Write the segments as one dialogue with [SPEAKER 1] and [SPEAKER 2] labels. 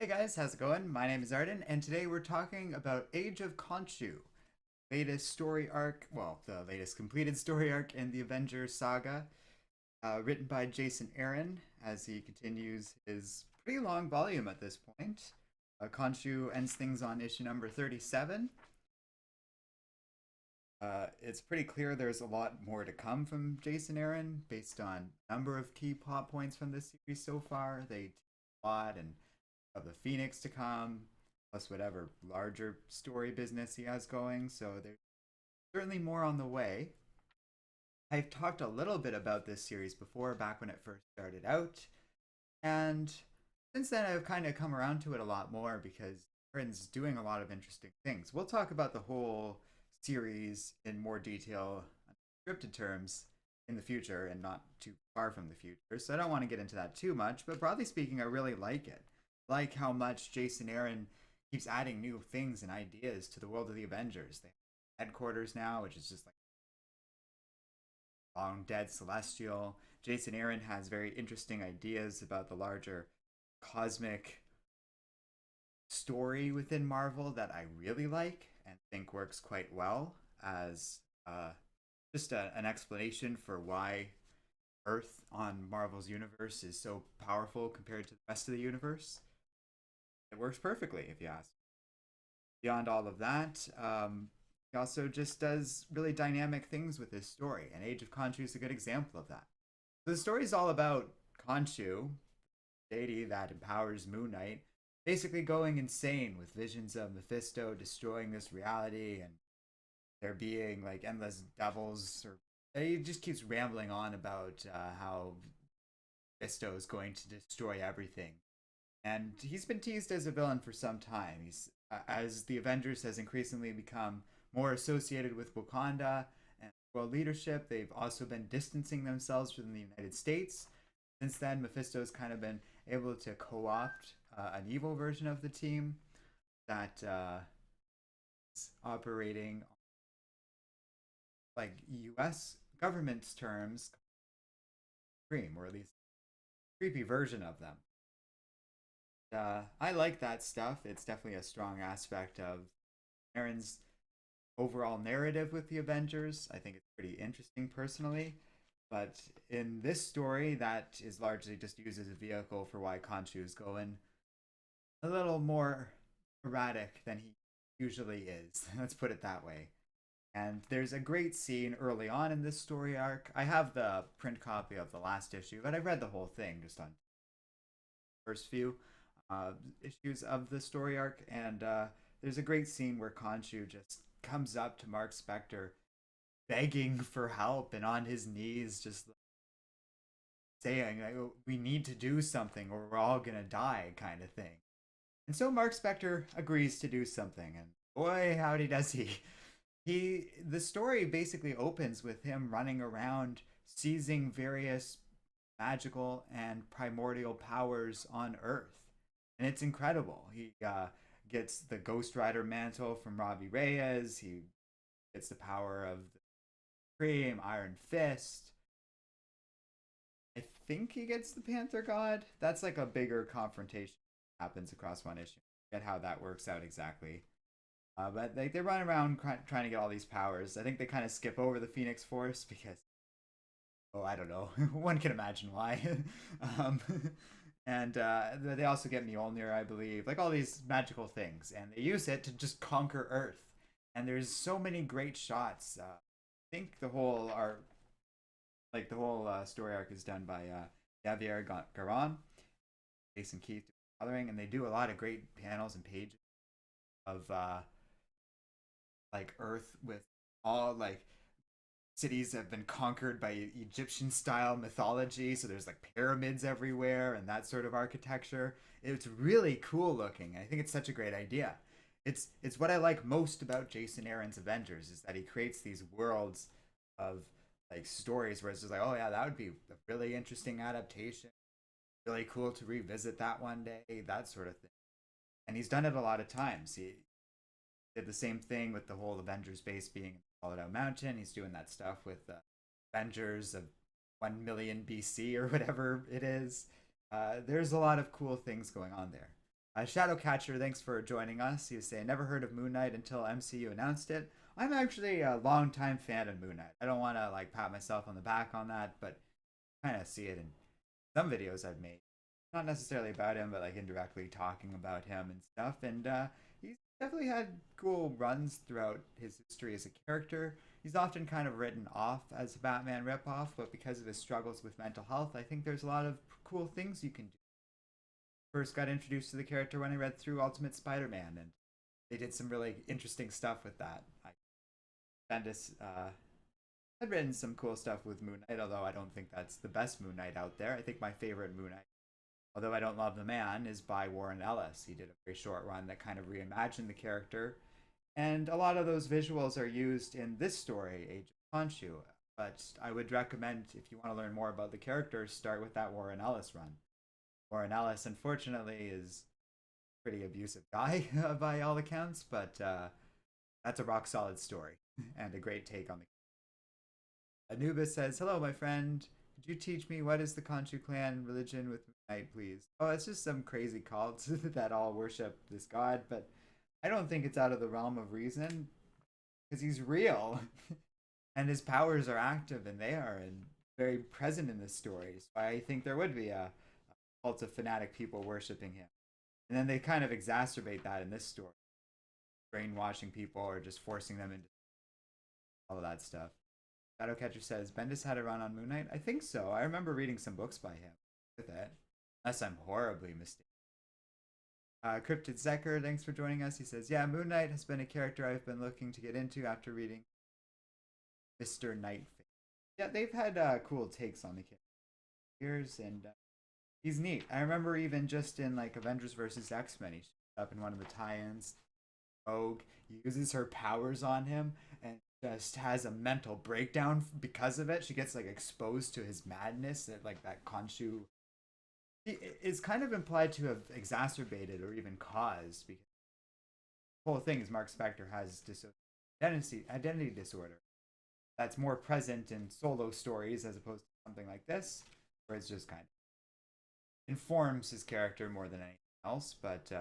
[SPEAKER 1] Hey guys, how's it going? My name is Arden, and today we're talking about Age of Khonshu, latest story arc, well, the latest completed story arc in the Avengers saga, written by Jason Aaron as he continues his pretty long volume at this point. Khonshu ends things on issue number 37. It's pretty clear there's a lot more to come from Jason Aaron based on number of key plot points from this series so far. They a lot and of the Phoenix to come, plus whatever larger story business he has going. So there's certainly more on the way. I've talked a little bit about this series before, back when it first started out, and since then I've kind of come around to it a lot more because Aaron's doing a lot of interesting things. We'll talk about the whole series in more detail, scripted terms, in the future and not too far from the future. So I don't want to get into that too much, but broadly speaking, I really like it. Like how much Jason Aaron keeps adding new things and ideas to the world of the Avengers. They have headquarters now, which is just like long dead celestial. Jason Aaron has very interesting ideas about the larger cosmic story within Marvel that I really like and think works quite well as just an explanation for why Earth on Marvel's universe is so powerful compared to the rest of the universe. It works perfectly, if you ask. Beyond all of that, he also just does really dynamic things with his story, and Age of Khonshu is a good example of that. So the story is all about Khonshu, deity that empowers Moon Knight, basically going insane with visions of Mephisto destroying this reality and there being like endless devils. Or he just keeps rambling on about how Mephisto is going to destroy everything, and he's been teased as a villain for some time. He's as the Avengers has increasingly become more associated with Wakanda and world leadership. They've also been distancing themselves from the United States. Since then, Mephisto's kind of been able to co-opt an evil version of the team that is operating like U.S. government's terms, or at least a creepy version of them. I like that stuff. It's definitely a strong aspect of Aaron's overall narrative with the Avengers. I think it's pretty interesting personally. But in this story, that is largely just used as a vehicle for why Khonshu is going a little more erratic than he usually is. Let's put it that way. And there's a great scene early on in this story arc. I have the print copy of the last issue, but I've read the whole thing just on the first few issues of the story arc. And there's a great scene where Khonshu just comes up to Mark Spector begging for help and on his knees just saying like, "Oh, we need to do something or we're all gonna die," kind of thing. And so Mark Spector agrees to do something, and boy howdy does he. The story basically opens with him running around seizing various magical and primordial powers on Earth, and it's incredible. He gets the Ghost Rider mantle from Robbie Reyes. He gets the power of the Cream, Iron Fist. I think he gets the Panther God. That's like a bigger confrontation that happens across one issue. Get how that works out exactly. But they run around trying to get all these powers. I think they kind of skip over the Phoenix Force because, oh, I don't know. One can imagine why. um, and they also get Mjolnir, I believe. Like all these magical things. And they use it to just conquer Earth. And there's so many great shots. I think the whole story arc is done by Javier Garron, Jason Keith coloring, and they do a lot of great panels and pages of like Earth with all like cities have been conquered by Egyptian style mythology. So there's like pyramids everywhere and that sort of architecture. It's really cool looking. I think it's such a great idea. It's what I like most about Jason Aaron's Avengers is that he creates these worlds of like stories where it's just like, oh yeah, that would be a really interesting adaptation. Really cool to revisit that one day, that sort of thing. And he's done it a lot of times. He did the same thing with the whole Avengers base being in Hollowed Out Mountain. He's doing that stuff with the Avengers of 1 million BC or whatever it is. There's a lot of cool things going on there. Shadowcatcher, thanks for joining us. He was saying, never heard of Moon Knight until MCU announced it. I'm actually a longtime fan of Moon Knight. I don't want to like pat myself on the back on that, but kind of see it in some videos I've made. Not necessarily about him, but like indirectly talking about him and stuff. And he's definitely had cool runs throughout his history as a character. He's often kind of written off as a Batman ripoff, but because of his struggles with mental health, I think there's a lot of cool things you can do. First got introduced to the character when I read through Ultimate Spider-Man, and they did some really interesting stuff with that. Bendis had written some cool stuff with Moon Knight, although I don't think that's the best Moon Knight out there. I think my favorite Moon Knight, although I don't love the man, is by Warren Ellis. He did a very short run that kind of reimagined the character, and a lot of those visuals are used in this story, Age of Khonshu. But I would recommend, if you want to learn more about the characters, start with that Warren Ellis run. Warren Ellis, unfortunately, is a pretty abusive guy by all accounts, but that's a rock solid story and a great take on the. Anubis says, "Hello, my friend. Could you teach me what is the Khonshu clan religion with Night, please?" Oh, it's just some crazy cult that all worship this god, but I don't think it's out of the realm of reason because he's real and his powers are active and they are and very present in this story. So I think there would be a cult of fanatic people worshiping him. And then they kind of exacerbate that in this story, brainwashing people or just forcing them into all of that stuff. Shadowcatcher says, Bendis had a run on Moon Knight? I think so. I remember reading some books by him with it. Unless I'm horribly mistaken. Cryptid Zeker, thanks for joining us. He says, yeah, Moon Knight has been a character I've been looking to get into after reading Mr. Night. Yeah, they've had cool takes on the characters, and he's neat. I remember even just in like Avengers versus X-Men, he showed up in one of the tie-ins. Rogue uses her powers on him and just has a mental breakdown because of it. She gets like exposed to his madness that like that Khonshu is kind of implied to have exacerbated or even caused, because the whole thing is Mark Spector has identity disorder that's more present in solo stories as opposed to something like this, where it's just kind of informs his character more than anything else. But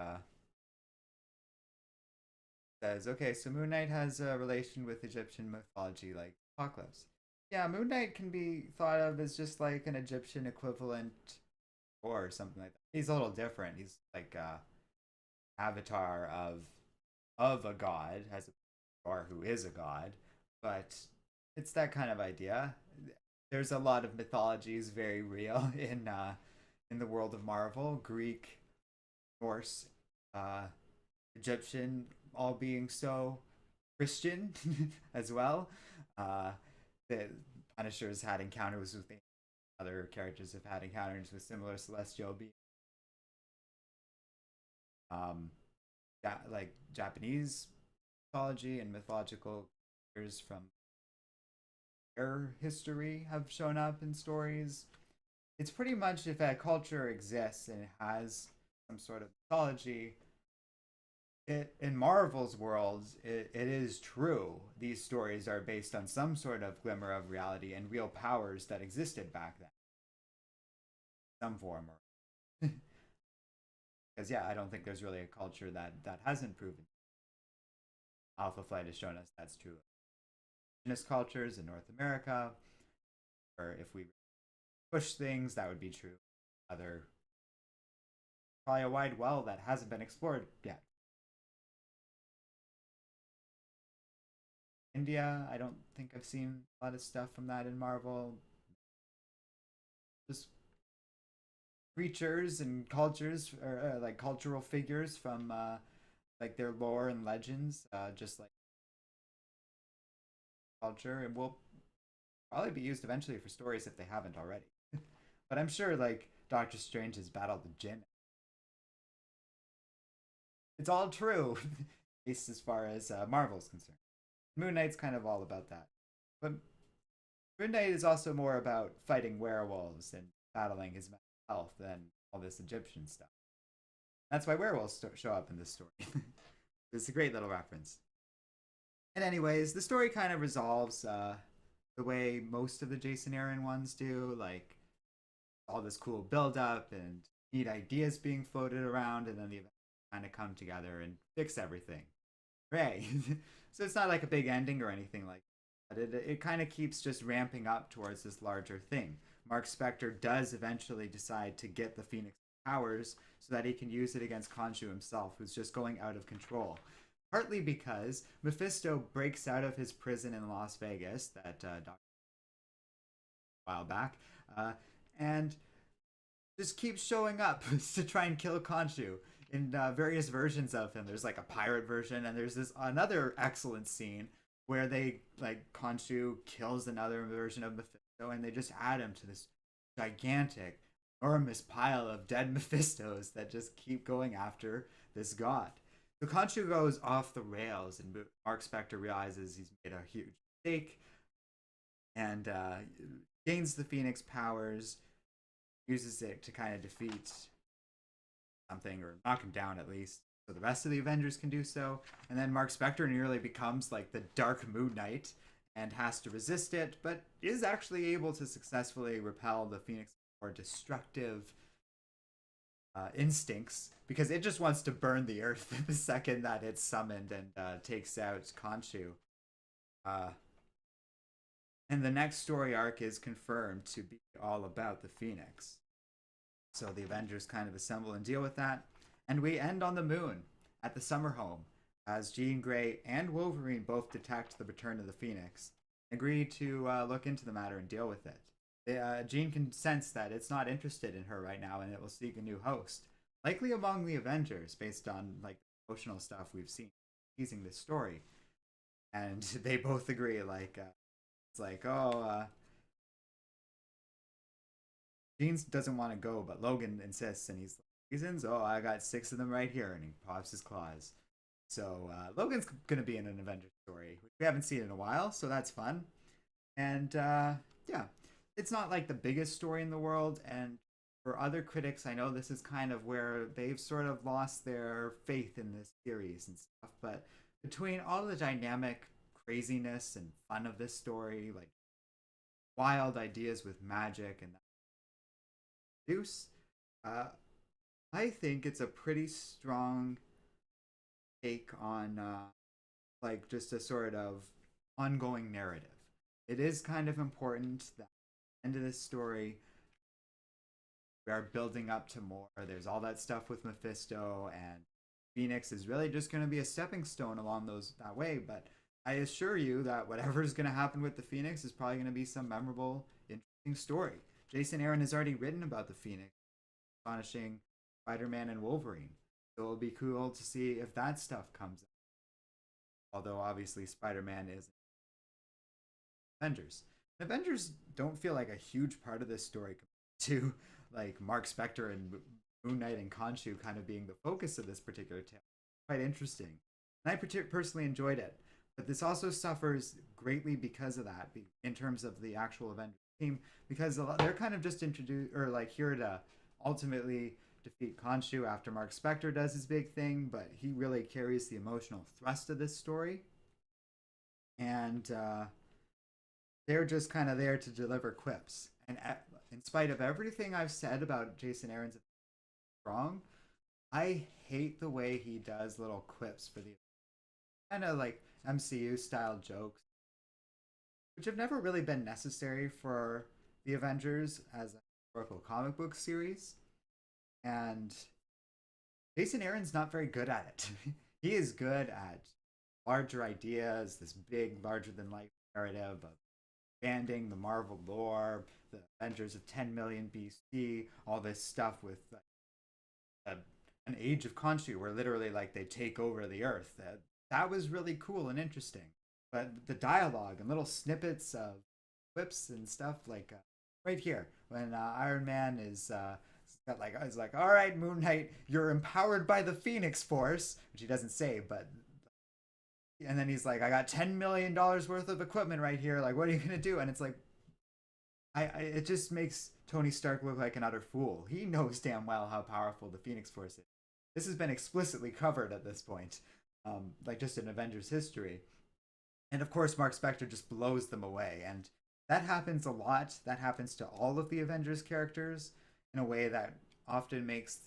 [SPEAKER 1] says, okay, so Moon Knight has a relation with Egyptian mythology like Apocalypse. Yeah, Moon Knight can be thought of as just like an Egyptian equivalent or something like that. He's a little different. He's like avatar of a god, has a or who is a god, but it's that kind of idea. There's a lot of mythologies very real in the world of Marvel, Greek, Norse, Egyptian, all being so, Christian as well. The Punishers had encounters with other characters have had encounters with similar celestial beings. Like Japanese mythology and mythological figures from their history have shown up in stories. It's pretty much, if a culture exists and it has some sort of mythology, in Marvel's world, it is true. These stories are based on some sort of glimmer of reality and real powers that existed back then. Some form or because yeah, I don't think there's really a culture that hasn't proven. Alpha Flight has shown us that's true. Indigenous cultures in North America, or if we push things, that would be true. Other probably a wide well that hasn't been explored yet. India, I don't think I've seen a lot of stuff from that in Marvel. Just creatures and cultures, or like cultural figures from like their lore and legends, just like culture, and will probably be used eventually for stories if they haven't already. But I'm sure like Doctor Strange has battled the Jinn. It's all true, at least as far as Marvel's concerned. Moon Knight's kind of all about that. But Moon Knight is also more about fighting werewolves and battling his mental health than all this Egyptian stuff. That's why werewolves show up in this story. It's a great little reference. And anyways, the story kind of resolves the way most of the Jason Aaron ones do, like all this cool build up and neat ideas being floated around, and then the kind of come together and fix everything. Hooray! So it's not like a big ending or anything like that. It kind of keeps just ramping up towards this larger thing. Mark Spector does eventually decide to get the Phoenix powers so that he can use it against Khonshu himself, who's just going out of control. Partly because Mephisto breaks out of his prison in Las Vegas that Dr. a while back, and just keeps showing up to try and kill Khonshu in various versions of him. There's like a pirate version, and there's this another excellent scene where they like Khonshu kills another version of Mephisto, and they just add him to this gigantic, enormous pile of dead Mephistos that just keep going after this god. So Khonshu goes off the rails, and Mark Spector realizes he's made a huge mistake, and gains the Phoenix powers, uses it to kind of defeat something or knock him down at least, so the rest of the Avengers can do so. And then Mark Spector nearly becomes like the Dark Moon Knight and has to resist it, but is actually able to successfully repel the Phoenix more destructive instincts, because it just wants to burn the earth the second that it's summoned and takes out Khonshu. And the next story arc is confirmed to be all about the Phoenix. So the Avengers kind of assemble and deal with that. And we end on the moon at the summer home as Jean Grey and Wolverine both detect the return of the Phoenix, agree to look into the matter and deal with it. Jean can sense that it's not interested in her right now, and it will seek a new host, likely among the Avengers, based on like emotional stuff we've seen teasing this story. And they both agree, like it's like, oh, Jean doesn't want to go, but Logan insists, and he's like, reasons? Oh, I got 6 of them right here, and he pops his claws. So Logan's going to be in an Avengers story, which we haven't seen in a while, so that's fun. And yeah, it's not like the biggest story in the world, and for other critics, I know this is kind of where they've sort of lost their faith in this series and stuff, but between all the dynamic craziness and fun of this story, like wild ideas with magic and use, I think it's a pretty strong take on like just a sort of ongoing narrative. It is kind of important that at the end of this story we are building up to more. There's all that stuff with Mephisto, and Phoenix is really just going to be a stepping stone along that way, but I assure you that whatever is going to happen with the Phoenix is probably going to be some memorable, interesting story. Jason Aaron has already written about the Phoenix, astonishing Spider-Man and Wolverine. So it'll be cool to see if that stuff comes up. Although obviously Spider-Man is Avengers. And Avengers don't feel like a huge part of this story to like Mark Spector and Moon Knight and Khonshu kind of being the focus of this particular tale. Quite interesting. And I personally enjoyed it. But this also suffers greatly because of that, in terms of the actual Avengers team, because they're kind of just introduced, or like here to ultimately defeat Khonshu after Mark Spector does his big thing, but he really carries the emotional thrust of this story. And they're just kind of there to deliver quips. And in spite of everything I've said about Jason Aaron's wrong, I hate the way he does little quips for the kind of like MCU style jokes, which have never really been necessary for the Avengers as a historical comic book series. And Jason Aaron's not very good at it. He is good at larger ideas, this big, larger than life narrative of expanding the Marvel lore, the Avengers of 10 million BC, all this stuff with an Age of Khonshu, where literally like they take over the earth. That was really cool and interesting. But the dialogue and little snippets of clips and stuff, like right here when Iron Man is got like, I was like, all right, Moon Knight, you're empowered by the Phoenix Force, which he doesn't say, but and then he's like, I got $10 million worth of equipment right here. Like, what are you gonna do? And it's like, it just makes Tony Stark look like an utter fool. He knows damn well how powerful the Phoenix Force is. This has been explicitly covered at this point, like just in Avengers history. And of course, Mark Spector just blows them away. And that happens a lot. That happens to all of the Avengers characters in a way that often makes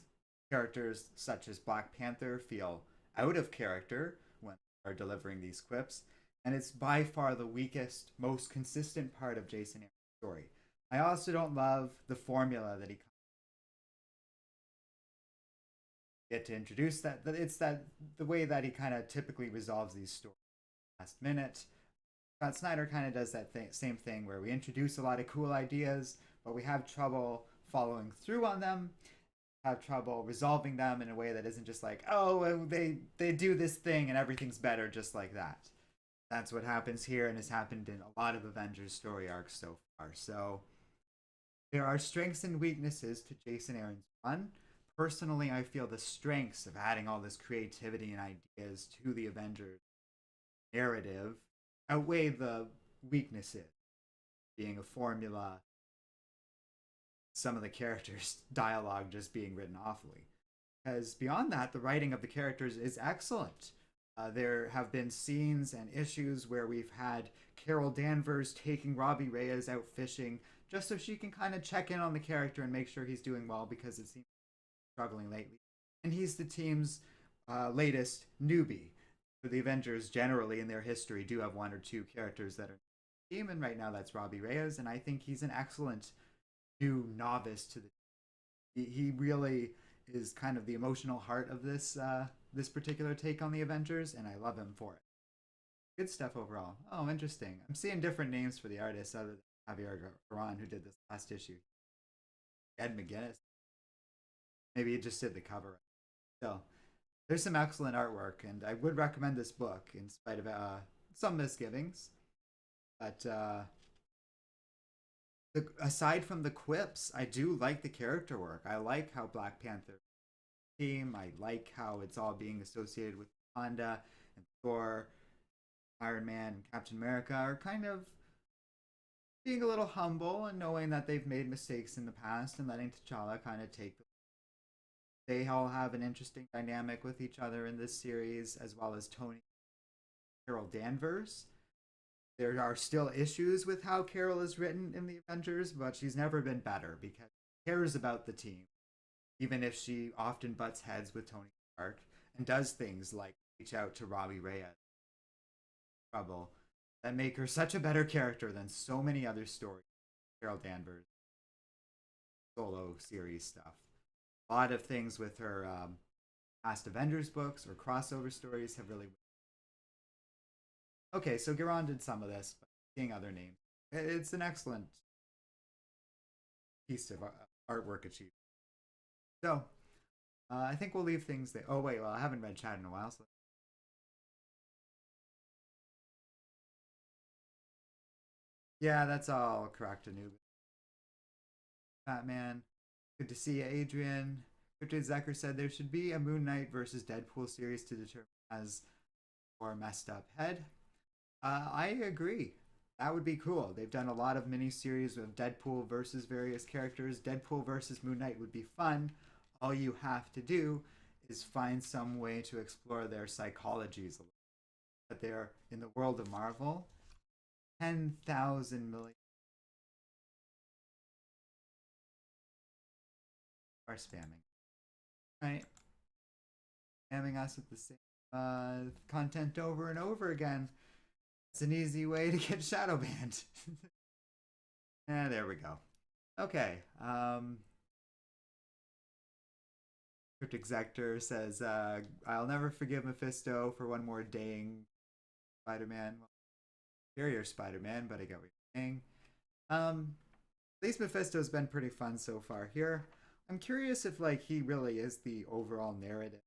[SPEAKER 1] Characters such as Black Panther feel out of character when they're delivering these quips, and it's by far the weakest, most consistent part of Jason Aaron's story. I also don't love the formula that he get to introduce that. It's that the way that he kind of typically resolves these stories last minute. Scott Snyder kind of does that same thing where we introduce a lot of cool ideas, but we have trouble following through on them, have trouble resolving them in a way that isn't just like, oh, they do this thing and everything's better just like that. That's what happens here and has happened in a lot of Avengers story arcs so far. So there are strengths and weaknesses to Jason Aaron's run. Personally, I feel the strengths of adding all this creativity and ideas to the Avengers narrative outweigh the weaknesses, being a formula, some of the characters' dialogue just being written awfully. Because beyond that, the writing of the characters is excellent. There have been scenes and issues where we've had Carol Danvers taking Robbie Reyes out fishing just so she can kind of check in on the character and make sure he's doing well because it seems struggling lately. And he's the team's latest newbie. For the Avengers, generally in their history, do have one or two characters that are team, and right now that's Robbie Reyes, and I think he's an excellent new novice to the. He really is kind of the emotional heart of this particular take on the Avengers, and I love him for it. Good stuff overall. Oh, interesting. I'm seeing different names for the artists other than Javier Garron, who did this last issue. Ed McGuinness. Maybe he just did the cover. So there's some excellent artwork, and I would recommend this book in spite of some misgivings. But aside from the quips, I do like the character work. I like how Black Panther team. I like how it's all being associated with Honda and Thor, Iron Man, and Captain America are kind of being a little humble and knowing that they've made mistakes in the past and letting T'Challa kind of take the. They all have an interesting dynamic with each other in this series, as well as Tony and Carol Danvers. There are still issues with how Carol is written in the Avengers, but she's never been better because she cares about the team, even if she often butts heads with Tony Stark and does things like reach out to Robbie Reyes trouble that make her such a better character than so many other stories. Carol Danvers solo series stuff. A lot of things with her past Avengers books or crossover stories have really. Okay, so Garron did some of this, but seeing other names, it's an excellent piece of artwork achieved. So I think we'll leave things there. Oh wait, well I haven't read chat in a while, so. Yeah, that's all correct. Anubis. Batman. Good to see you, Adrian. Cryptid Zecker said there should be a Moon Knight versus Deadpool series to determine as or messed up head. I agree. That would be cool. They've done a lot of miniseries of Deadpool versus various characters. Deadpool versus Moon Knight would be fun. All you have to do is find some way to explore their psychologies a little. But they're in the world of Marvel. 10,000 million are spamming. Right? Spamming us with the same content over and over again. It's an easy way to get shadow banned. There we go. Okay. Cryptic Zector says, I'll never forgive Mephisto for one more daying Spider-Man. Well, superior Spider-Man, but I get what you're saying. At least Mephisto's been pretty fun so far here. I'm curious if like he really is the overall narrative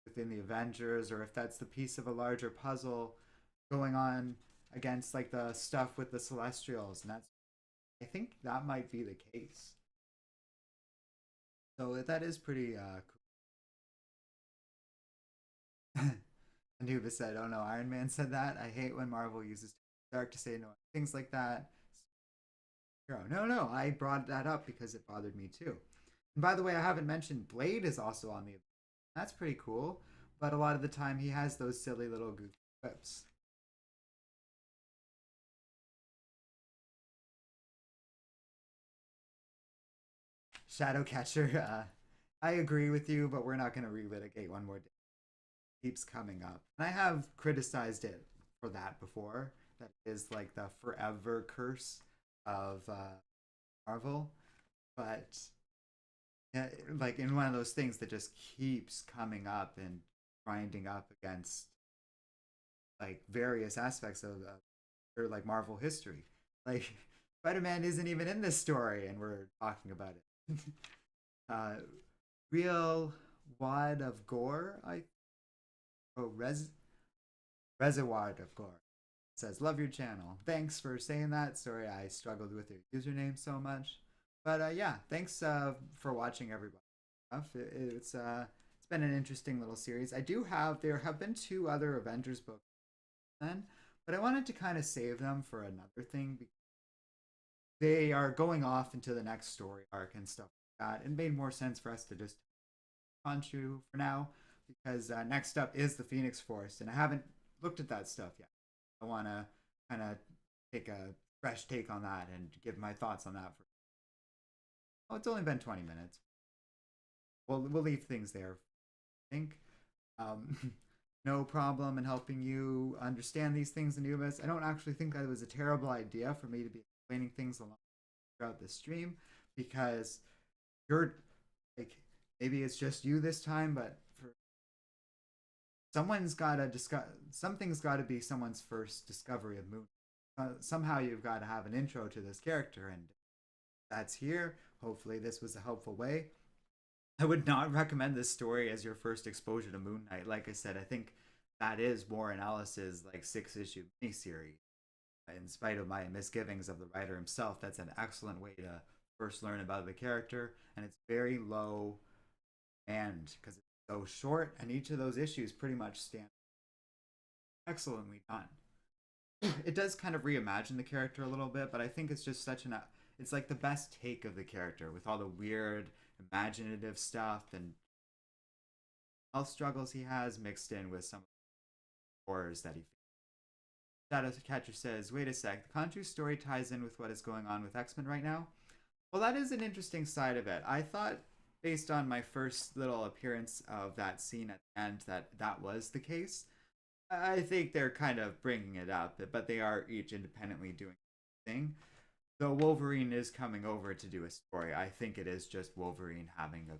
[SPEAKER 1] within the Avengers, or if that's the piece of a larger puzzle going on against like the stuff with the Celestials, and that's I think that might be the case. So that is pretty cool. Anubis said, "Oh no, Iron Man said that. I hate when Marvel uses Dark to say no things like that." No, I brought that up because it bothered me too. And by the way, I haven't mentioned Blade is also on the. That's pretty cool, but a lot of the time he has those silly little goofy quips. Shadowcatcher I agree with you, but we're not going to relitigate one more day. It keeps coming up. And I have criticized it for that before. That is like the forever curse of Marvel. But yeah, like in one of those things that just keeps coming up and grinding up against like various aspects of or like Marvel history. Like Spider-Man isn't even in this story, and we're talking about it. uh, Real Wad of Gore, I oh Reservoir of Gore says, love your channel. Thanks for saying that. Sorry, I struggled with your username so much. But yeah, thanks for watching, everybody. It's been an interesting little series. There have been two other Avengers books then, but I wanted to kind of save them for another thing because they are going off into the next story arc and stuff like that. It made more sense for us to just Khonshu for now because next up is the Phoenix Force, and I haven't looked at that stuff yet. I want to kind of take a fresh take on that and give my thoughts on that. Oh, it's only been 20 minutes. We'll leave things there. I think no problem in helping you understand these things in Ubis. I don't actually think that it was a terrible idea for me to be explaining things along throughout the stream because you're like maybe it's just you this time, but for someone's got to discuss something's got to be someone's first discovery of Moon. Somehow you've got to have an intro to this character, and that's here. Hopefully this was a helpful way. I would not recommend this story as your first exposure to Moon Knight. Like I said, I think that is Warren Ellis's like 6-issue miniseries. In spite of my misgivings of the writer himself, that's an excellent way to first learn about the character, and it's very low end because it's so short, and each of those issues pretty much stand excellently done. It does kind of reimagine the character a little bit, but I think it's just it's like the best take of the character with all the weird imaginative stuff and health struggles he has mixed in with some horrors that he faces. Shadow Catcher says, wait a sec, the Khonshu story ties in with what is going on with X-Men right now? Well, that is an interesting side of it. I thought, based on my first little appearance of that scene at the end, that was the case. I think they're kind of bringing it up, but they are each independently doing their thing. Though Wolverine is coming over to do a story, I think it is just Wolverine having a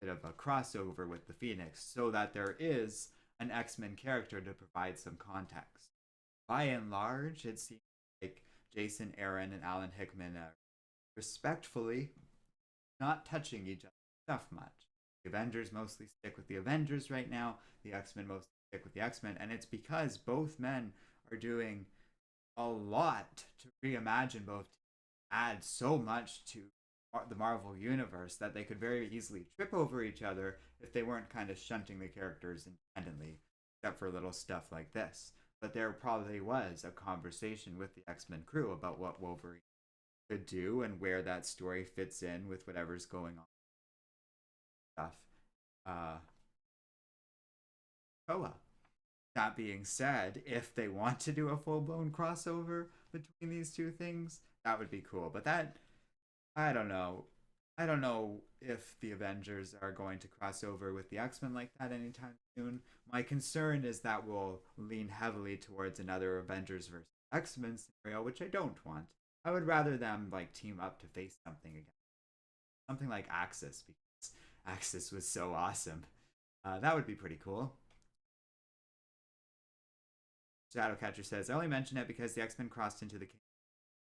[SPEAKER 1] bit of a crossover with the Phoenix so that there is an X-Men character to provide some context. By and large, it seems like Jason Aaron and Alan Hickman are respectfully not touching each other's stuff much. The Avengers mostly stick with the Avengers right now, the X-Men mostly stick with the X-Men, and it's because both men are doing a lot to reimagine both, add so much to the Marvel universe that they could very easily trip over each other if they weren't kind of shunting the characters independently, except for little stuff like this. But there probably was a conversation with the X-Men crew about what Wolverine could do and where that story fits in with whatever's going on. Stuff. Koa. That being said, if they want to do a full-blown crossover between these two things, that would be cool. But that, I don't know. I don't know if the Avengers are going to cross over with the X-Men like that anytime soon. My concern is that will lean heavily towards another Avengers versus X-Men scenario, which I don't want. I would rather them like team up to face something again. Something like Axis, because Axis was so awesome. That would be pretty cool. Shadowcatcher says, I only mention it because the X-Men crossed into the King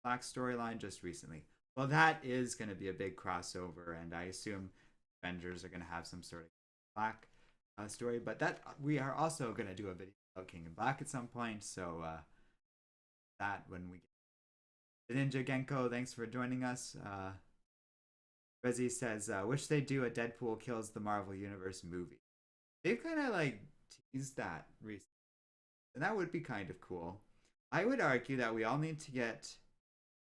[SPEAKER 1] Black storyline just recently. Well, that is going to be a big crossover, and I assume Avengers are going to have some sort of Black story. But that we are also going to do a video about King in Black at some point, so that when we get Ninja Genko, thanks for joining us. Rezi says, wish they'd do a Deadpool kills the Marvel Universe movie. They've kind of like teased that recently, and that would be kind of cool. I would argue that we all need to get,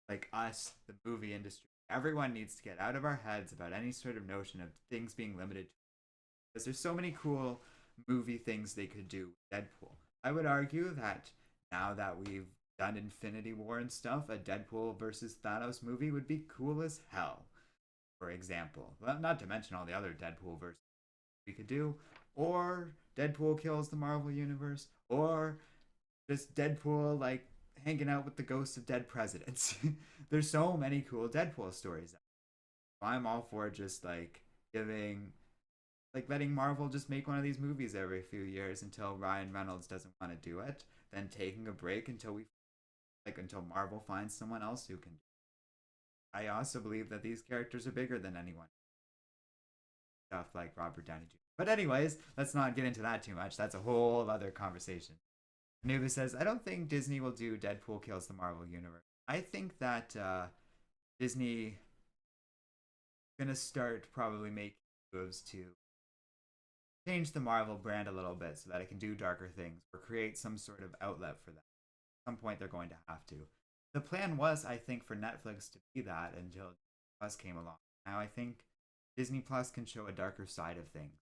[SPEAKER 1] like us, the movie industry, everyone needs to get out of our heads about any sort of notion of things being limited. Because there's so many cool movie things they could do with Deadpool. I would argue that now that we've done Infinity War and stuff, a Deadpool versus Thanos movie would be cool as hell. for example. Well, not to mention all the other Deadpool verses we could do, or Deadpool kills the Marvel universe, or just Deadpool like hanging out with the ghosts of dead presidents. There's so many cool Deadpool stories. I'm all for just like giving like letting Marvel just make one of these movies every few years until Ryan Reynolds doesn't want to do it, then taking a break until we like until Marvel finds someone else who can. I also believe that these characters are bigger than anyone. Stuff like Robert Downey Jr. But anyways, let's not get into that too much. That's a whole other conversation. Nuba says, I don't think Disney will do Deadpool kills the Marvel universe. I think that Disney gonna start probably making moves to change the Marvel brand a little bit so that it can do darker things or create some sort of outlet for them. At some point, they're going to have to. The plan was, I think, for Netflix to be that until Plus came along. Now I think Disney Plus can show a darker side of things.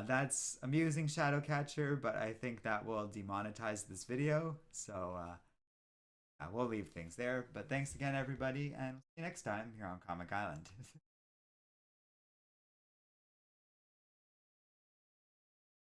[SPEAKER 1] That's amusing, Shadowcatcher, but I think that will demonetize this video. So we'll leave things there. But thanks again, everybody, and see you next time here on Comic Island.